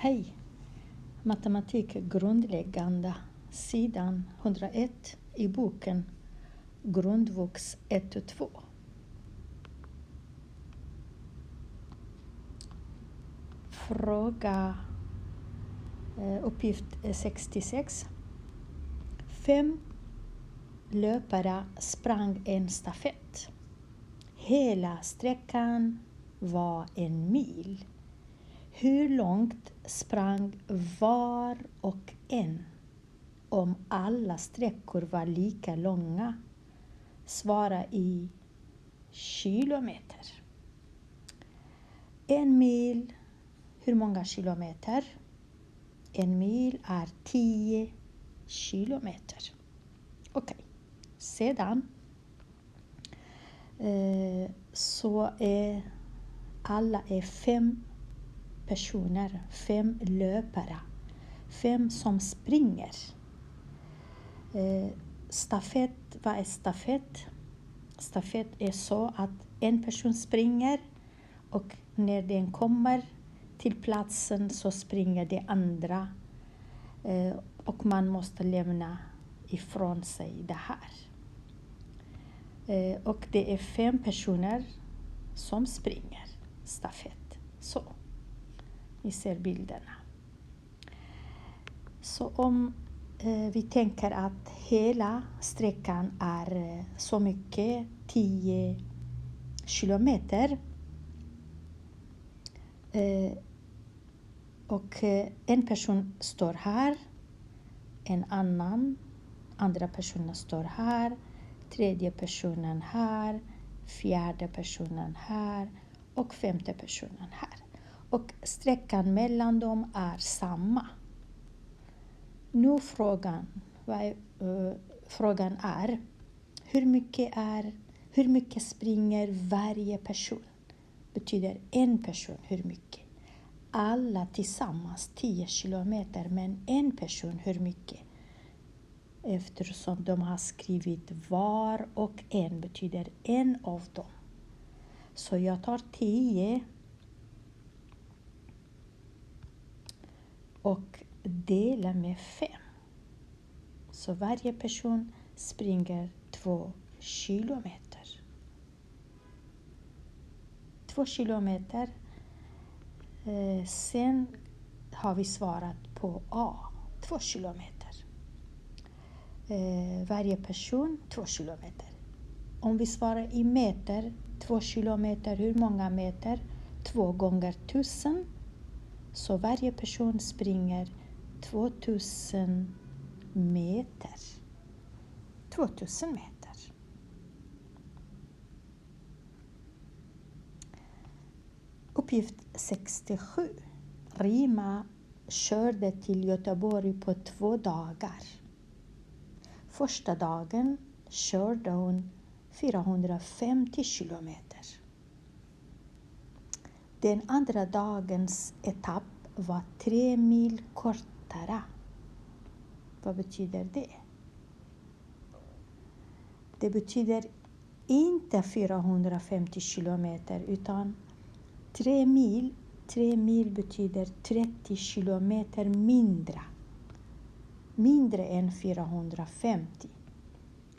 Hej! Matematik grundläggande, sidan 101 i boken Grundvux 1 och 2. Fråga uppgift 66. 5 löpare sprang en stafett. Hela sträckan var 1 mil. Hur långt sprang var och en om alla sträckor var lika långa? Svara i kilometer. 1 mil, hur många kilometer? 1 mil är 10 kilometer. Okej. Sedan så är alla 5 personer, 5 löpare, 5 som springer. Stafett, vad är stafett? Stafett är så att en person springer och när den kommer till platsen så springer det andra och man måste lämna ifrån sig det här. Och det är 5 personer som springer stafett. Så, ni ser bilderna. Så om vi tänker att hela sträckan är så mycket 10 kilometer och en person står här, en andra personen står här, tredje personen här, fjärde personen här och 5:e personen här. Och sträckan mellan dem är samma. Nu frågan är hur mycket springer varje person? Betyder en person hur mycket? Alla tillsammans 10 kilometer, men en person hur mycket? Eftersom de har skrivit var och en betyder en av dem. Så jag tar 10 och delar med 5. Så varje person springer 2 kilometer. 2 kilometer. Sen har vi svarat på A. 2 kilometer. Varje person 2 kilometer. Om vi svarar i meter, 2 kilometer, hur många meter? 2 gånger 1000. Så varje person springer 2000 meter. 2000 meter. Uppgift 67. Rima körde till Göteborg på 2 dagar. Första dagen körde hon 450 kilometer. Den andra dagens etapp var 3 mil kortare. Vad betyder det? Det betyder inte 450 kilometer utan 3 mil. 3 mil betyder 30 kilometer mindre. Mindre än 450.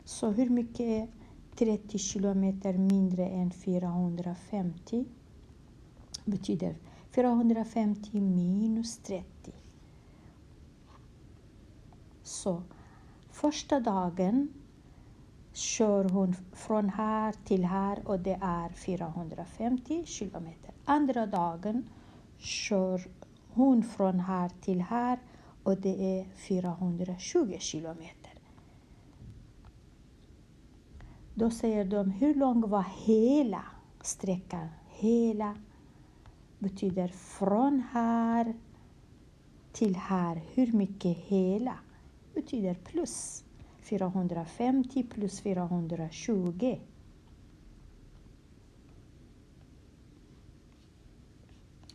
Så hur mycket är 30 kilometer mindre än 450? Betyder 450 minus 30. Så första dagen kör hon från här till här och det är 450 kilometer. Andra dagen kör hon från här till här och det är 420 kilometer. Då säger de hur lång var hela sträckan? Hela betyder från här till här. Hur mycket hela? Betyder plus. 450 plus 420.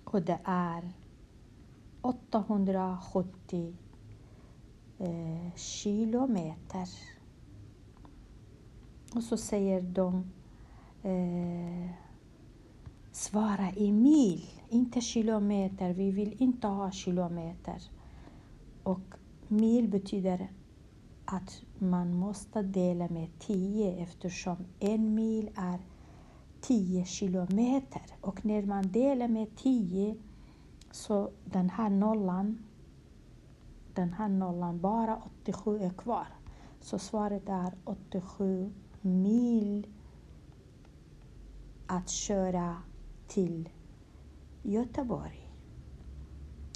Och det är 870 kilometer. Och så säger de svara i mil. inte kilometer. Vi vill inte ha kilometer. Och mil betyder att man måste dela med 10 eftersom en mil är 10 kilometer. Och när man delar med 10 så den här nollan bara 87 är kvar. Så svaret är 87 mil att köra till Göteborg.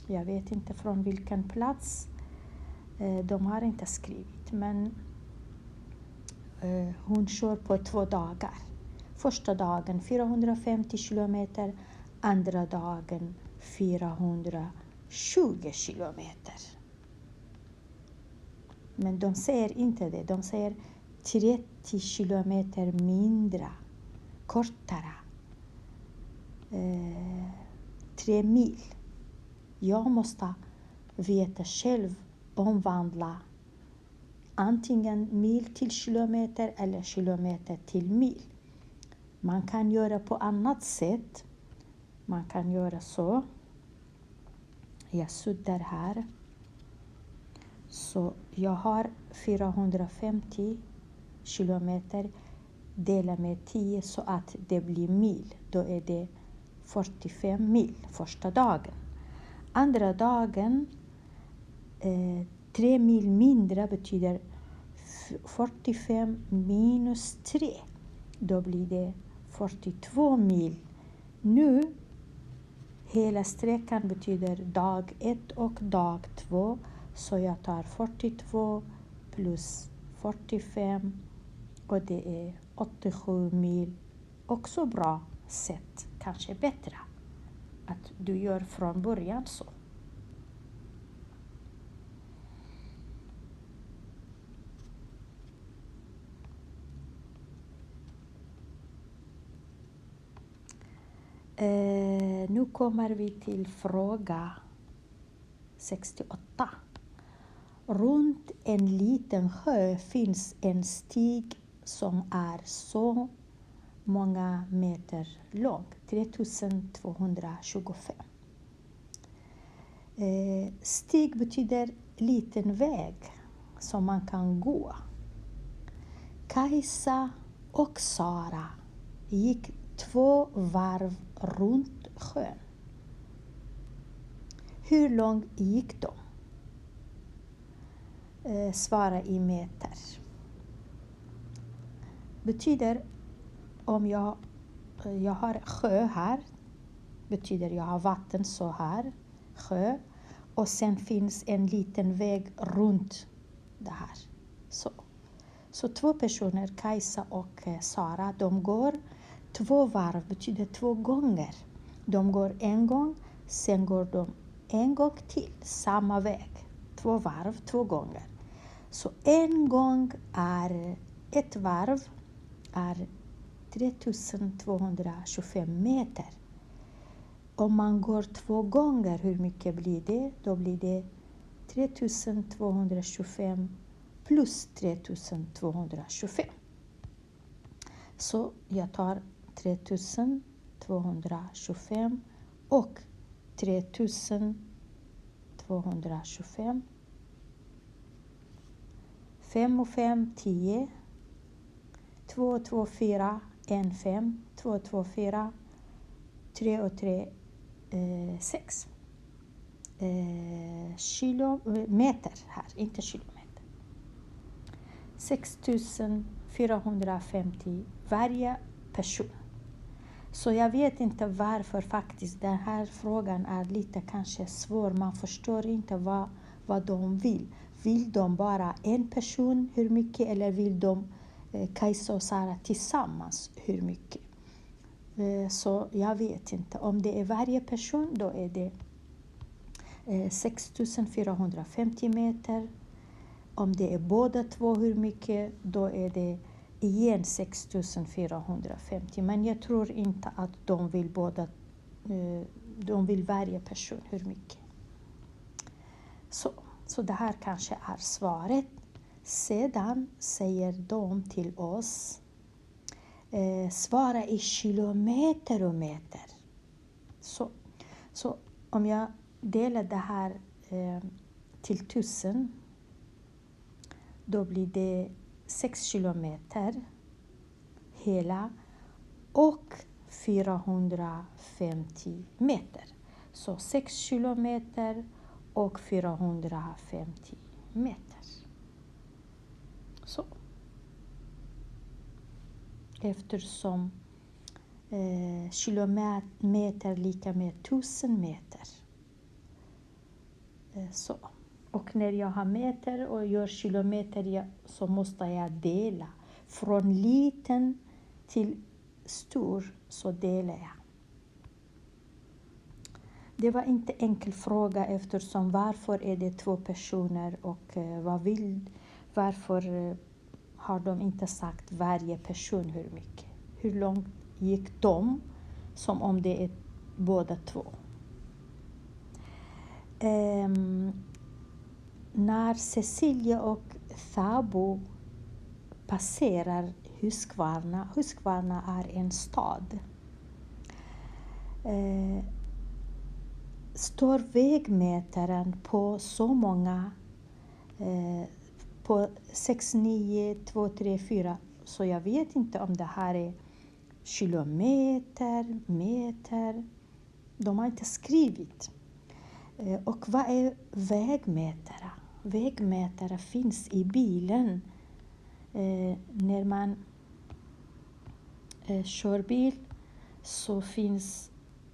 Jag vet inte från vilken plats. De har inte skrivit, men hon kör på 2 dagar. Första dagen 450 kilometer, andra dagen 420 kilometer. Men de säger inte det. De säger 30 kilometer mindre, kortare. 3 mil. Jag måste veta själv, omvandla antingen mil till kilometer eller kilometer till mil. Man kan göra på annat sätt. Man kan göra så. Jag suddar här. Så jag har 450 kilometer. Dela med 10 så att det blir mil. Då är det 45 mil första dagen. Andra dagen 3 mil mindre betyder 45 minus 3. Då blir det 42 mil. Nu hela sträckan betyder dag 1 och dag 2. Så jag tar 42 plus 45 och det är 87 mil. Också bra sätt, kanske bättre att du gör från början så. Nu kommer vi till fråga 68. Runt en liten sjö finns en stig som är så många meter lång, 3225. Stig betyder liten väg som man kan gå. Kajsa och Sara gick 2 varv runt sjön. Hur långt gick de? Svara i meter. Betyder om jag har sjö här, betyder jag har vatten så här, sjö, och sen finns en liten väg runt det här. Så 2 personer, Kajsa och Sara, de går 2 varv, betyder 2 gånger. De går en gång, sen går de en gång till, samma väg. 2 varv, 2 gånger. Så en gång är ett varv är 3225 meter. Om man går 2 gånger, hur mycket blir det? Då blir det 3225 plus 3225. Så jag tar 3225 och 3225. 5 och 5, 10. 2 och 2, 4, 1, 5. 2 och 2, 4. 3 och 3, 6. Kilometer här, inte kilometer. 6450 varje person. Så jag vet inte varför faktiskt den här frågan är lite kanske svår. Man förstår inte vad de vill. Vill de bara en person hur mycket, eller vill de Kajsa och Sara tillsammans hur mycket? Så jag vet inte. Om det är varje person, då är det 6450 meter. Om det är båda två hur mycket, då är det igen 6450. Men jag tror inte att de vill de vill varje person hur mycket. Så det här kanske är svaret. Sedan säger de till oss, svara i kilometer och meter. Så Så om jag delar det här till 1000, då blir det 6 kilometer hela och 450 meter. Så 6 kilometer och 450 meter. Så. Eftersom kilometer lika med 1000 meter. Så. Och när jag har meter och gör kilometer så måste jag dela. Från liten till stor så delar jag. Det var inte en enkel fråga eftersom varför är det 2 personer och varför har de inte sagt varje person hur mycket. Hur långt gick de som om det är båda 2. När Cecilia och Thabo passerar Huskvarna är en stad. Står vägmätaren på så många på 6, 9, 2, 3, 4, så jag vet inte om det här är kilometer, meter. De har inte skrivit. Och vad är vägmätare? Vägmätare finns i bilen. När man kör bil så finns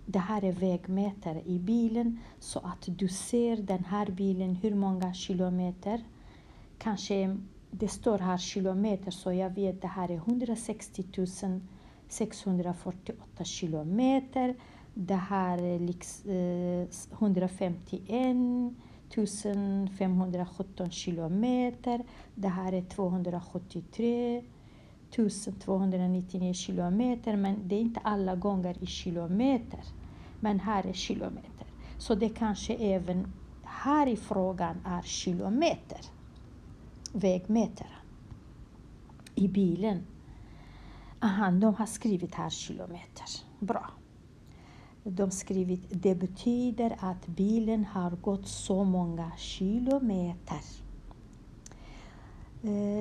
det här är vägmätare i bilen så att du ser den här bilen hur många kilometer. Kanske det står här kilometer så jag vet det här är 160 648 kilometer. Det här är 151 517 kilometer. Det här är 273 299 kilometer. Men det är inte alla gånger i kilometer. Men här är kilometer. Så det kanske även här i frågan är kilometer. Vägmeter. I bilen. Aha, de har skrivit här kilometer. Bra. De har skrivit det betyder att bilen har gått så många kilometer.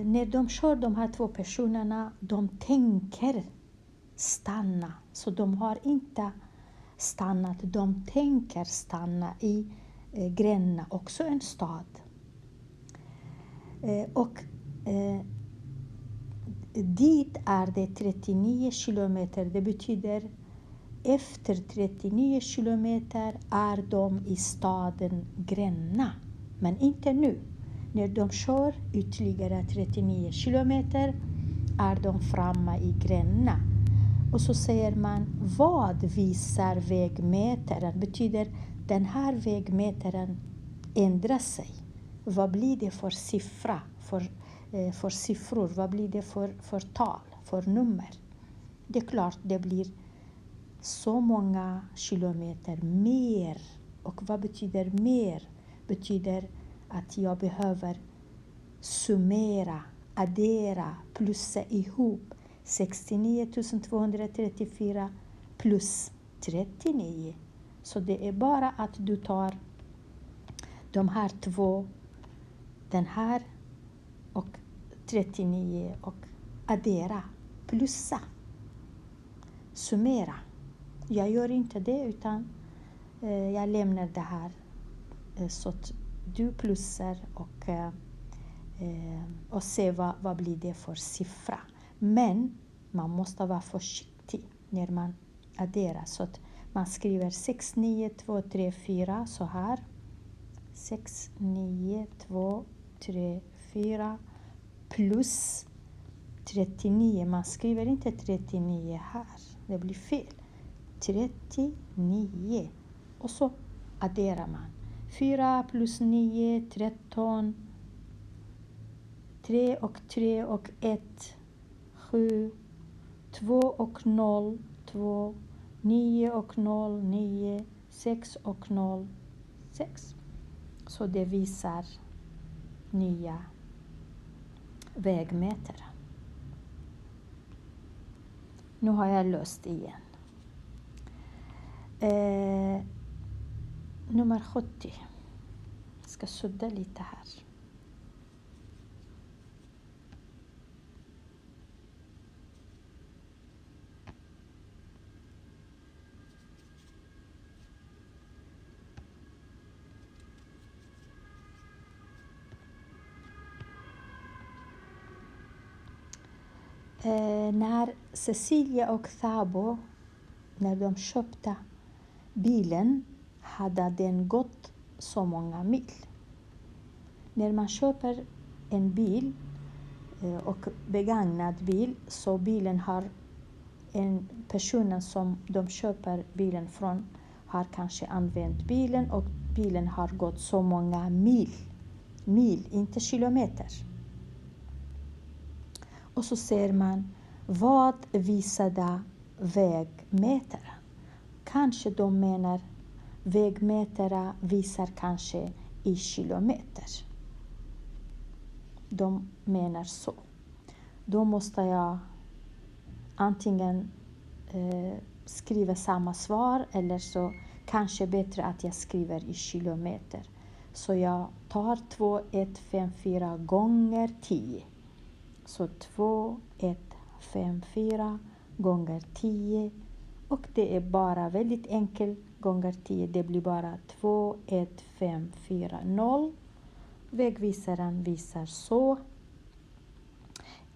När de kör de här 2 personerna, de tänker stanna. Så de har inte stannat. De tänker stanna i Gränna, också en stad. Och dit är det 39 kilometer. Det betyder efter 39 kilometer är de i staden Gränna. Men inte nu. När de kör ytterligare 39 kilometer är de framme i Gränna. Och så säger man, vad visar vägmätaren? Betyder den här vägmätaren ändrar sig? Vad blir det för siffra? För siffror? Vad blir det för tal? För nummer? Det är klart det blir så många kilometer mer. Och vad betyder mer? Betyder att jag behöver summera, addera, plussa ihop 69 234 plus 39. Så det är bara att du tar de här 2, den här och 39 och addera, plussa, summera. Jag gör inte det utan jag lämnar det här så att du plussar och se vad blir det för siffra. Men man måste vara försiktig när man adderar. Så att man skriver 6, 9, 2, 3, 4 så här. 6, 9, 2, 3, 4 plus 39. Man skriver inte 39 här. Det blir fel. 39. Och så adderar man. 4 plus 9, 13. 3 och 3 och 1, 7. 2 och 0, 2. 9 och 0, 9. 6 och 0, 6. Så det visar nya vägmätare. Nu har jag löst igen. nummer 70. Jag ska sudda lite här. När Cecilia och Thabo, när de köpte bilen, hade den gått så många mil. När man köper en bil och begagnad bil, så bilen har personen som de köper bilen från har kanske använt bilen och bilen har gått så många mil, inte kilometer. Och så ser man, vad visade vägmätaren? Kanske de menar vägmätare visar kanske i kilometer. De menar så. Då måste jag antingen skriva samma svar, eller så kanske bättre att jag skriver i kilometer. Så jag tar 2154 gånger 10. Så 2154 gånger 10. Och det är bara väldigt enkelt. Gånger 10, det blir bara 21540. Vägvisaren visar så.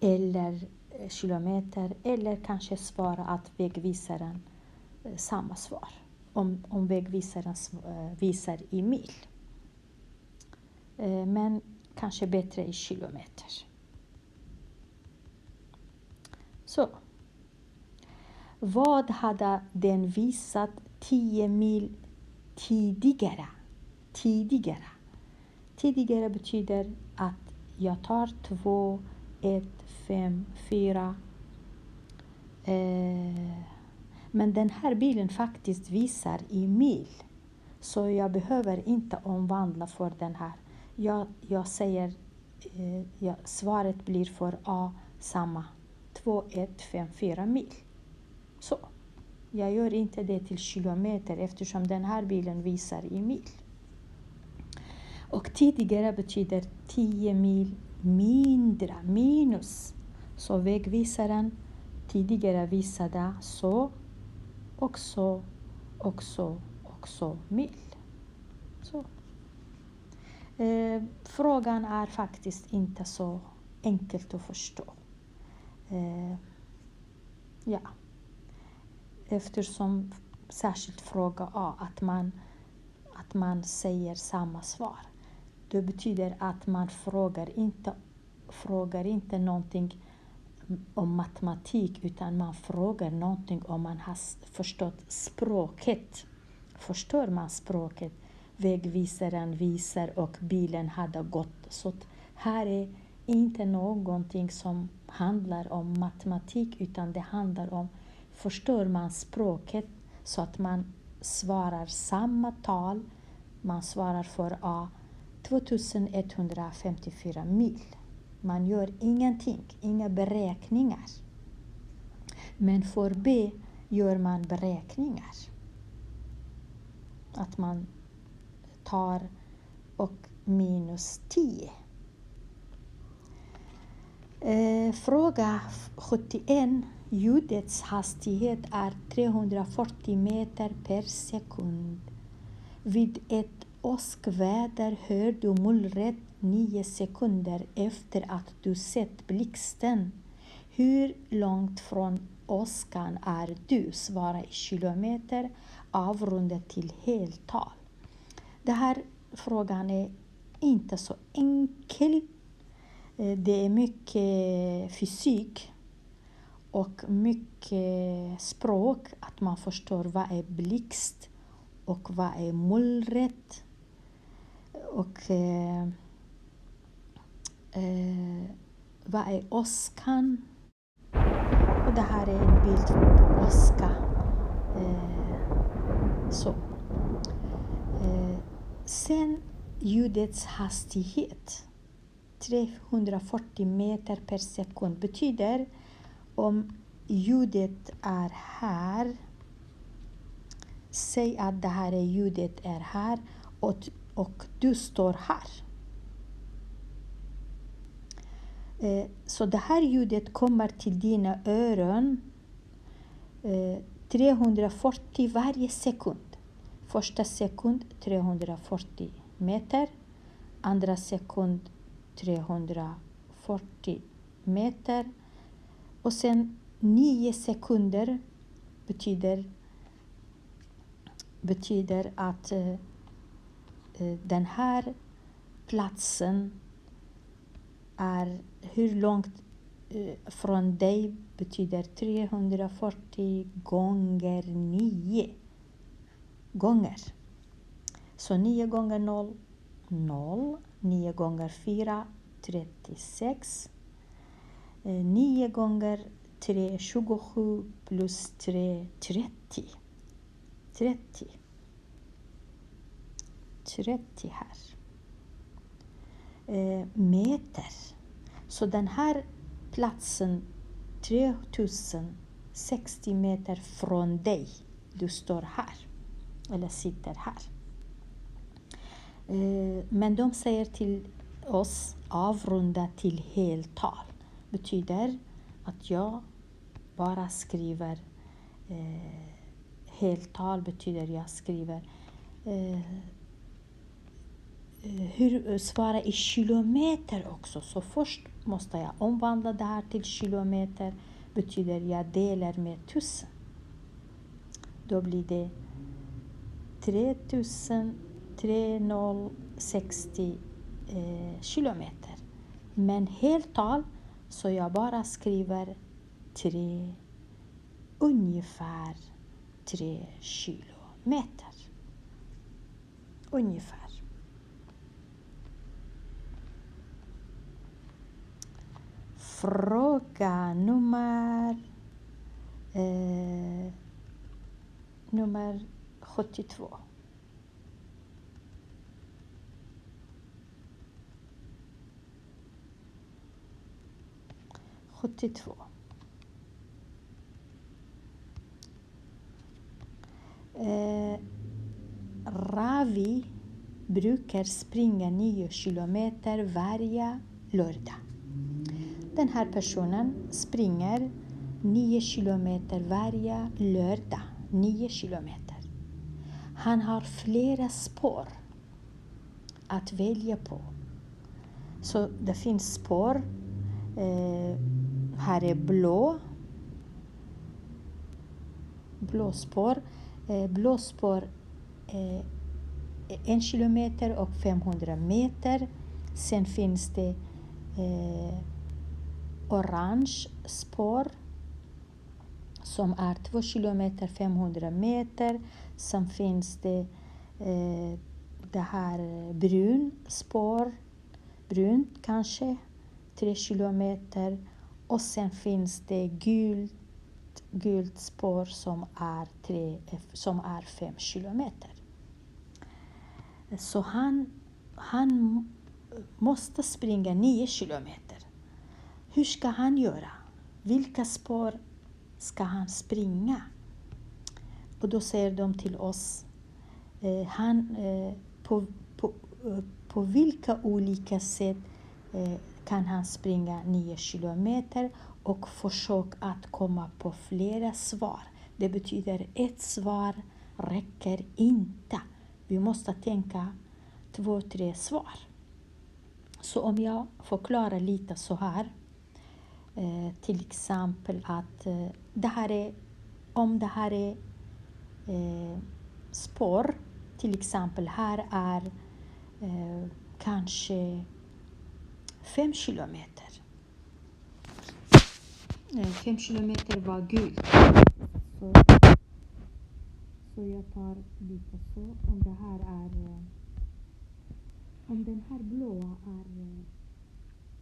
Eller kilometer. Eller kanske svara att vägvisaren samma svar. Om vägvisaren visar i mil. Men kanske bättre i kilometer. Så. Vad hade den visat 10 mil tidigare? Tidigare betyder att jag tar 2154. Men den här bilen faktiskt visar i mil. Så jag behöver inte omvandla för den här. Jag säger, svaret blir för A samma. 2154 mil. Så. Jag gör inte det till kilometer eftersom den här bilen visar i mil. Och tidigare betyder 10 mil mindre, minus. Så vägvisaren tidigare visade så, och så, och så, och så mil. Så. Frågan är faktiskt inte så enkelt att förstå. Ja. Eftersom särskilt fråga A, att man säger samma svar. Det betyder att man frågar inte någonting om matematik, utan man frågar någonting om man har förstått språket. Förstår man språket? Vägvisaren visar och bilen hade gått. Så här är inte någonting som handlar om matematik, utan det handlar om, förstår man språket, så att man svarar samma tal. Man svarar för A 2154 mil. Man gör ingenting, inga beräkningar. Men för B gör man beräkningar. Att man tar och minus 10. Fråga 71. Ljudets hastighet är 340 meter per sekund. Vid ett åskväder hör du mullret 9 sekunder efter att du sett blixten. Hur långt från åskan är du? Svara i kilometer, avrundat till heltal. Den här frågan är inte så enkel. Det är mycket fysik och mycket språk, att man förstår vad är blixt och vad är mullret och vad är åskan. Och det här är en bild på åska. Så. Sen ljudets hastighet 340 meter per sekund betyder, om ljudet är här säg att det här ljudet är här och du står här. Så det här ljudet kommer till dina öron 340 varje sekund. Första sekund 340 meter. Andra sekund 340 meter. Och sen 9 sekunder betyder att den här platsen är hur långt från dig betyder 340 gånger 9 gånger. Så 9 gånger 0, 0. 9 gånger 4, 36. 9 gånger 3, 27 plus 3, 30. 30 här. Meter. Så den här platsen 3060 meter från dig. Du står här. Eller sitter här. Men de säger till oss avrunda till heltal. Betyder att jag bara skriver heltal betyder jag skriver hur svara i kilometer också. Så först måste jag omvandla det här till kilometer. Betyder jag delar med 1000. Då blir det 3060 kilometer. Men heltal så jag bara skriver ungefär 3 kilometer. Ungefär. Fråga nummer 72. Ravi brukar springa 9 kilometer varje lördag. Den här personen springer 9 kilometer varje lördag. 9 kilometer. Han har flera spår att välja på. Så det finns spår. Här är blå spår. Blå spår 1 kilometer och 500 meter. Sen finns det orange spår som är 2 kilometer 500 meter. Sen finns det det här brunt kanske 3 kilometer. Och sen finns det gult spår som är 5 kilometer. Så han måste springa 9 kilometer. Hur ska han göra? Vilka spår ska han springa? Och då säger de till oss på vilka olika sätt kan han springa 9 kilometer och försöka att komma på flera svar. Det betyder ett svar räcker inte. Vi måste tänka 2-3 svar. Så om jag förklarar lite så här. Till exempel att det här är spår. Till exempel här är kanske 5 kilometer. 5 kilometer var gult. Så jag tar lite så. Om den här blåa är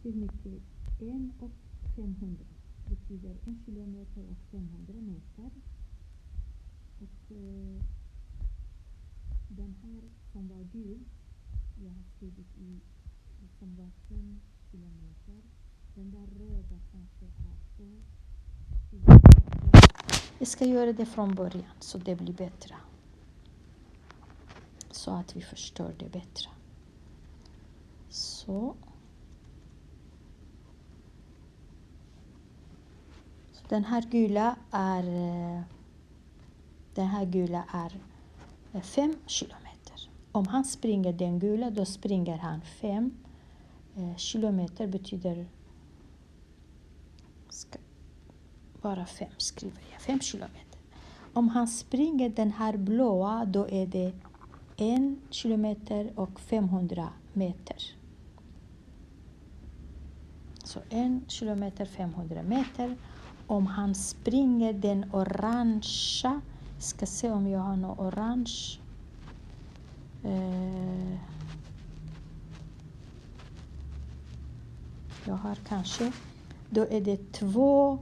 hur mycket? 1 och 500. Betyder 1 kilometer och 500 meter. Och den här som var gul, jag har skrivit som var 5 kilometer. Den där röda kanske är 2 kilometer. Jag ska göra det från början så det blir bättre. Så att vi förstår det bättre. Så den här gula är 5 kilometer. Om han springer den gula, då springer han 5 kilometer. Betyder bara 5 skriver jag. 5 kilometer. Om han springer den här blåa, då är det 1 kilometer och 500 meter. Så 1 kilometer 500 meter. Om han springer den orangea, ska se om jag har något orange. Jag har kanske. Då är det 2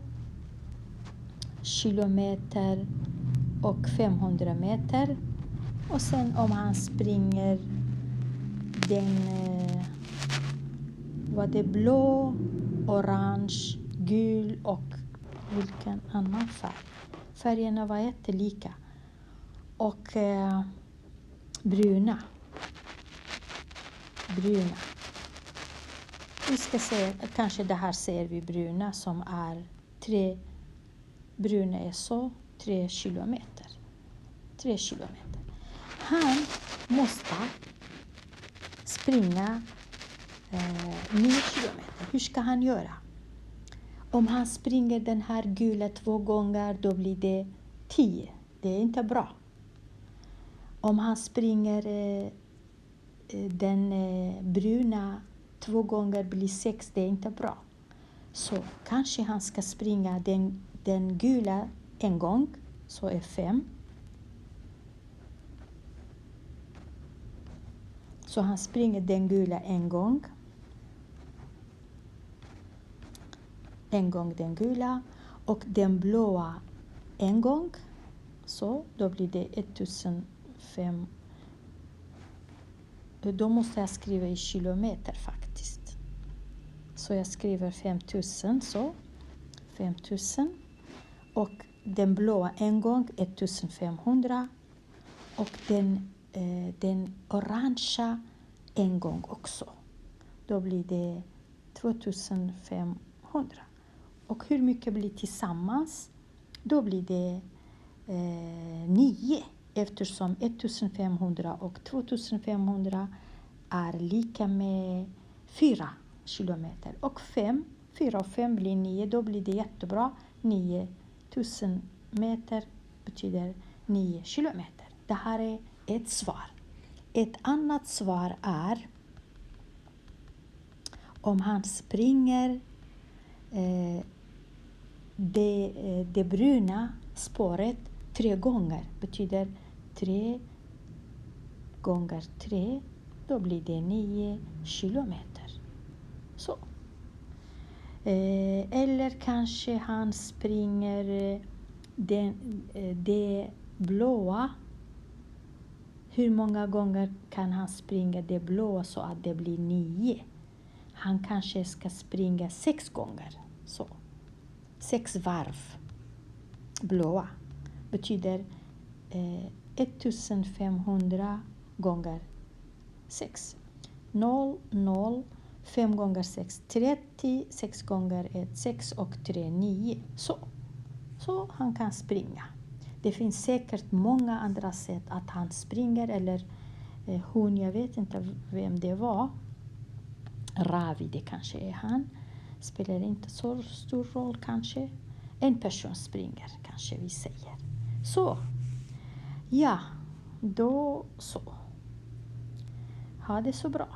kilometer och 500 meter. Och sen om han springer den var det blå, orange, gul och vilken annan färg. Färgerna var jättelika. Och bruna. Vi ska se, kanske det här ser vi bruna som är 3. Bruna är så 3 kilometer. 3 kilometer. Han måste springa 9 kilometer. Hur ska han göra? Om han springer den här gula 2 gånger, då blir det 10. Det är inte bra. Om han springer den bruna 2 gånger, blir 6. Det är inte bra. Så kanske han ska springa den gula en gång. Så är 5. Så han springer den gula en gång. En gång den gula. Och den blåa en gång. Så då blir det 1500. Då måste jag skriva i kilometer faktiskt. Så jag skriver 5000. Så 5000. Och den blåa en gång 1500. Och den orangea en gång också. Då blir det 2500. Och hur mycket blir tillsammans? Då blir det 9. Eftersom 1500 och 2500 är lika med 4 kilometer. Och 4 och 5 blir 9. Då blir det jättebra. 9000 meter betyder 9 kilometer. Det här är ett svar. Ett annat svar är om han springer det bruna spåret 3 gånger. Betyder 3 gånger 3. Då blir det 9 kilometer. Så. Eller kanske han springer det blåa. Hur många gånger kan han springa det blåa så att det blir 9? Han kanske ska springa 6 gånger. Så. 6 varv. Blåa. Betyder 1500 gånger 6. 0, 0. 5 gånger 6, 30. 6 gånger 1, 6 och 3, 9. Så han kan springa. Det finns säkert många andra sätt att han springer. Eller hon, jag vet inte vem det var. Ravi, det kanske är han. Spelar inte så stor roll kanske. En person springer kanske vi säger. Så. Ja, då så. Ha det så bra.